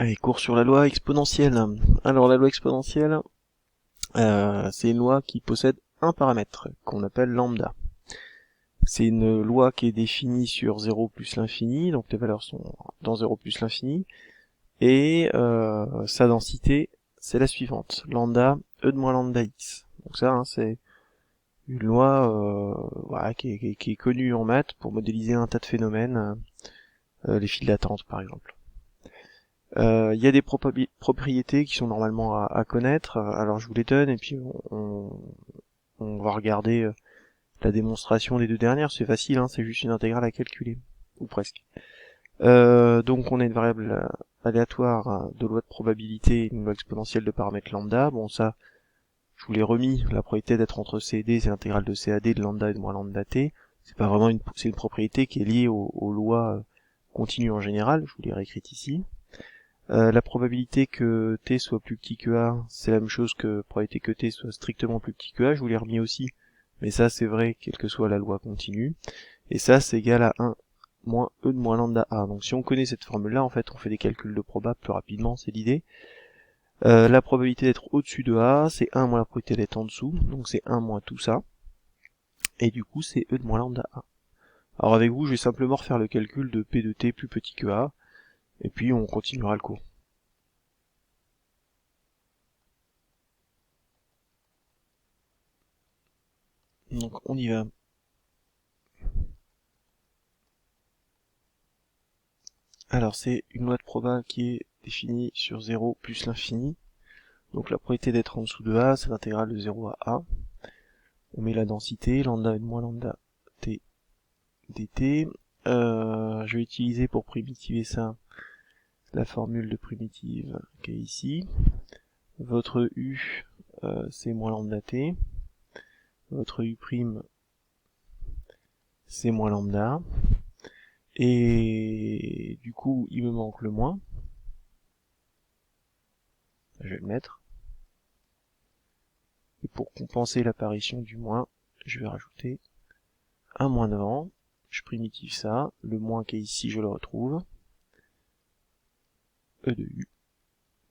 Allez, cours sur la loi exponentielle. Alors la loi exponentielle, c'est une loi qui possède un paramètre, qu'on appelle lambda. C'est une loi qui est définie sur 0 plus l'infini, donc les valeurs sont dans 0 plus l'infini, et sa densité, c'est la suivante, lambda e de moins lambda x. Donc ça, c'est une loi voilà, qui est connue en maths pour modéliser un tas de phénomènes, les files d'attente par exemple. Il y a des propriétés qui sont normalement à connaître, alors je vous les donne et puis on va regarder la démonstration des deux dernières, c'est facile, hein, c'est juste une intégrale à calculer, ou presque. Donc on a une variable aléatoire de loi de probabilité, une loi exponentielle de paramètres lambda, bon ça, je vous l'ai remis, la probabilité d'être entre C et D, c'est l'intégrale de C à D de lambda et de moins lambda t, c'est pas vraiment c'est une propriété qui est liée aux lois continues en général, je vous l'ai réécrite ici. La probabilité que t soit plus petit que a, c'est la même chose que probabilité que t soit strictement plus petit que a, je vous l'ai remis aussi, mais ça c'est vrai quelle que soit la loi continue, et ça c'est égal à 1 moins e de moins lambda a. Donc si on connaît cette formule-là, en fait on fait des calculs de proba plus rapidement, c'est l'idée. La probabilité d'être au-dessus de a, c'est 1 moins la probabilité d'être en dessous, donc c'est 1 moins tout ça, et du coup c'est e de moins lambda a. Alors avec vous, je vais simplement refaire le calcul de p de t plus petit que a, et puis on continuera le cours. Donc on y va. Alors c'est une loi de proba qui est définie sur 0 plus l'infini. Donc la probabilité d'être en dessous de a, c'est l'intégrale de 0 à a. On met la densité, lambda et moins lambda t dt. Je vais utiliser pour primitiver ça la formule de primitive qui est ici. Votre u, c'est moins lambda t. Votre u', c'est moins lambda. Et du coup, il me manque le moins. Je vais le mettre. Et pour compenser l'apparition du moins, je vais rajouter un moins devant. Je primitive ça. Le moins qui est ici, je le retrouve. E de u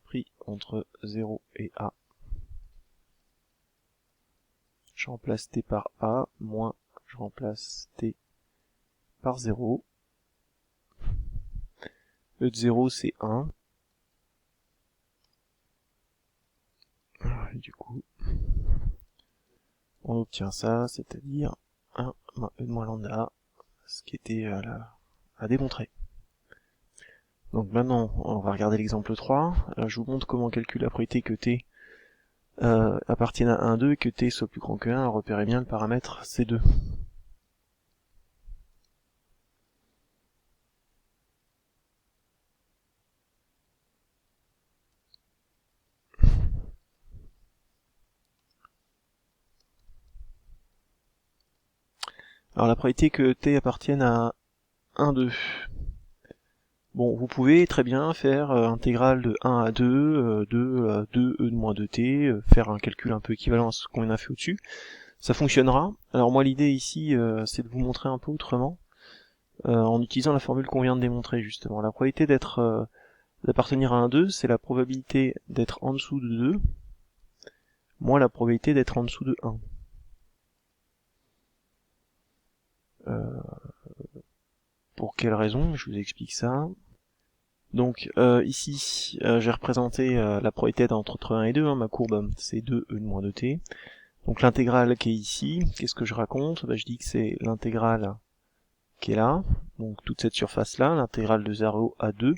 pris entre 0 et a. Je remplace t par a, moins je remplace t par 0. E de 0 c'est 1. Et du coup, on obtient ça, c'est-à-dire 1 moins e de moins lambda, ce qui était à démontrer. Donc maintenant, on va regarder l'exemple 3. Alors, je vous montre comment on calcule la probabilité que t appartienne à 1, 2 et que t soit plus grand que 1. Alors, repérez bien le paramètre C2. Alors la probabilité que t appartienne à 1, 2. Bon, vous pouvez très bien faire intégrale de 1 à 2, 2 à 2 e de moins 2t, faire un calcul un peu équivalent à ce qu'on a fait au-dessus. Ça fonctionnera. Alors moi l'idée ici, c'est de vous montrer un peu autrement, en utilisant la formule qu'on vient de démontrer justement. La probabilité d'appartenir à un 2, c'est la probabilité d'être en dessous de 2, moins la probabilité d'être en dessous de 1. Pour quelle raison? Je vous explique ça. Donc ici, j'ai représenté la probabilité entre 1 et 2, hein, ma courbe c'est 2 e de moins 2t. Donc l'intégrale qui est ici, qu'est-ce que je raconte? Je dis que c'est l'intégrale qui est là, donc toute cette surface-là, l'intégrale de 0 à 2,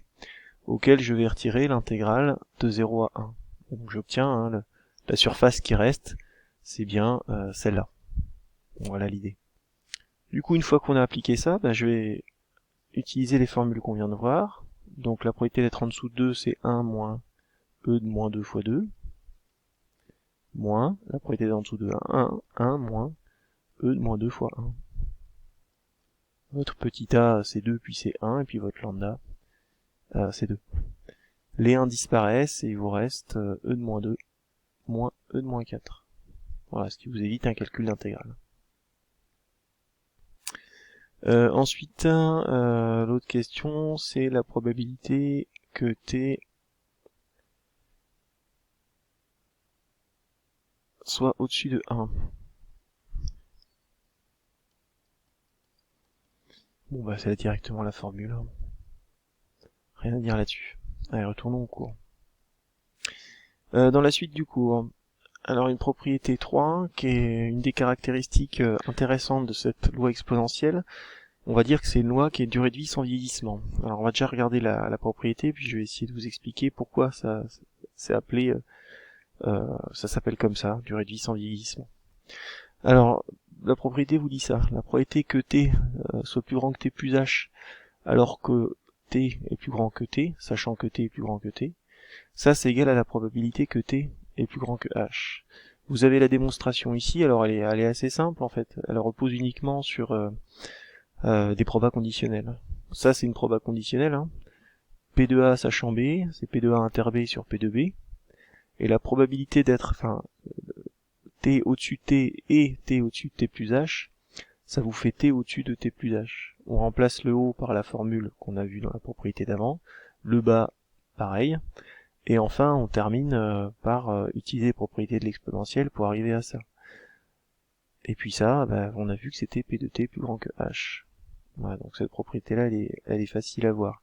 auquel je vais retirer l'intégrale de 0 à 1. Donc j'obtiens la surface qui reste, c'est bien celle-là. Voilà l'idée. Du coup, une fois qu'on a appliqué ça, je vais utiliser les formules qu'on vient de voir. Donc la probabilité d'être en dessous de 2, c'est 1 moins e de moins 2 fois 2, moins la probabilité d'être en dessous de 1 moins e de moins 2 fois 1. Votre petit a, c'est 2, puis c'est 1, et puis votre lambda, c'est 2. Les 1 disparaissent, et il vous reste e de moins 2, moins e de moins 4. Voilà, ce qui vous évite un calcul d'intégrale. Ensuite, l'autre question, c'est la probabilité que t soit au-dessus de 1. Bon bah c'est directement la formule. Rien à dire là-dessus. Allez, retournons au cours. Dans la suite du cours, alors une propriété 3, qui est une des caractéristiques intéressantes de cette loi exponentielle, on va dire que c'est une loi qui est durée de vie sans vieillissement. Alors on va déjà regarder la propriété, puis je vais essayer de vous expliquer pourquoi ça c'est appelé, ça s'appelle comme ça, durée de vie sans vieillissement. Alors, la propriété vous dit ça, la probabilité que t soit plus grand que t plus h, alors que t est plus grand que t, sachant que t est plus grand que t, ça c'est égal à la probabilité que t est plus grand que h. Vous avez la démonstration ici, alors elle est assez simple en fait, elle repose uniquement sur des probas conditionnels. Ça c'est une proba conditionnelle, hein. P de A sachant B, c'est P de A inter B sur P de B, et la probabilité d'être, enfin, T au-dessus de T et T au-dessus de T plus H, ça vous fait T au-dessus de T plus H. On remplace le haut par la formule qu'on a vue dans la propriété d'avant, le bas pareil, et enfin on termine par utiliser les propriétés de l'exponentielle pour arriver à ça. Et puis ça, bah, on a vu que c'était P de T plus grand que H. Voilà, donc cette propriété-là, elle est facile à voir.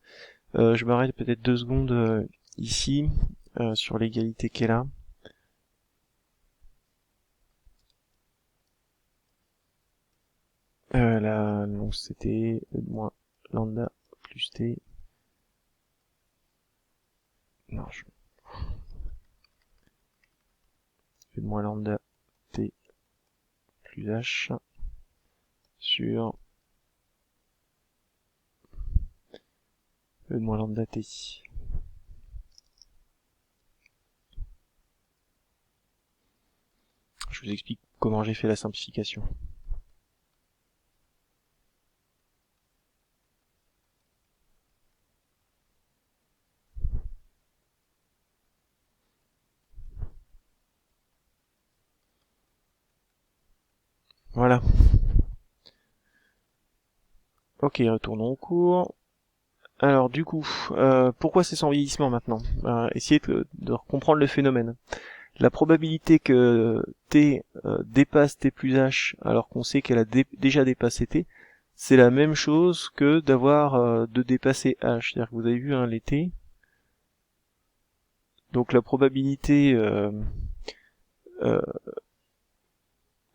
Je m'arrête peut-être 2 secondes ici, sur l'égalité qui est là. Là, donc c'était E de moins lambda plus T. Non, E de moins lambda T plus H sur E de moins lambda T. Je vous explique comment j'ai fait la simplification. Voilà. Ok, retournons au cours. Alors du coup, pourquoi c'est sans vieillissement maintenant? Essayez de comprendre le phénomène. La probabilité que t dépasse t plus h alors qu'on sait qu'elle a déjà dépassé t, c'est la même chose que d'avoir de dépasser h. C'est-à-dire que vous avez vu les t. Donc la probabilité,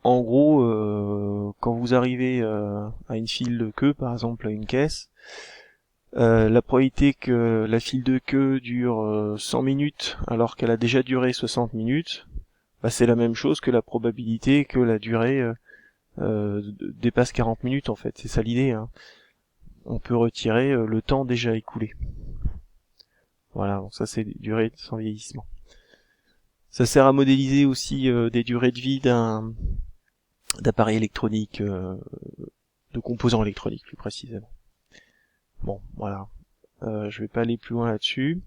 en gros, quand vous arrivez à une file de queue, par exemple à une caisse, la probabilité que la file de queue dure 100 minutes alors qu'elle a déjà duré 60 minutes, bah, c'est la même chose que la probabilité que la durée dépasse 40 minutes en fait. C'est ça l'idée, hein. On peut retirer le temps déjà écoulé. Voilà, donc ça c'est des durées sans vieillissement. Ça sert à modéliser aussi des durées de vie d'appareils électroniques, de composants électroniques plus précisément. Bon, voilà. Je vais pas aller plus loin là-dessus.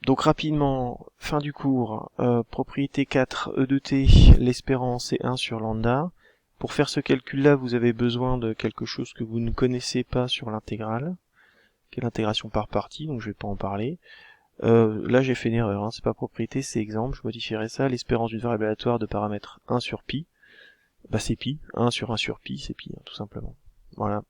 Donc rapidement, fin du cours, propriété 4, E de t, l'espérance est 1 sur lambda. Pour faire ce calcul-là, vous avez besoin de quelque chose que vous ne connaissez pas sur l'intégrale, qui est l'intégration par partie, donc je vais pas en parler. Là j'ai fait une erreur, hein, c'est pas propriété, c'est exemple, je modifierai ça, l'espérance d'une variable aléatoire de paramètre 1 sur pi, bah c'est pi, 1 sur pi, c'est pi, hein, tout simplement. Voilà.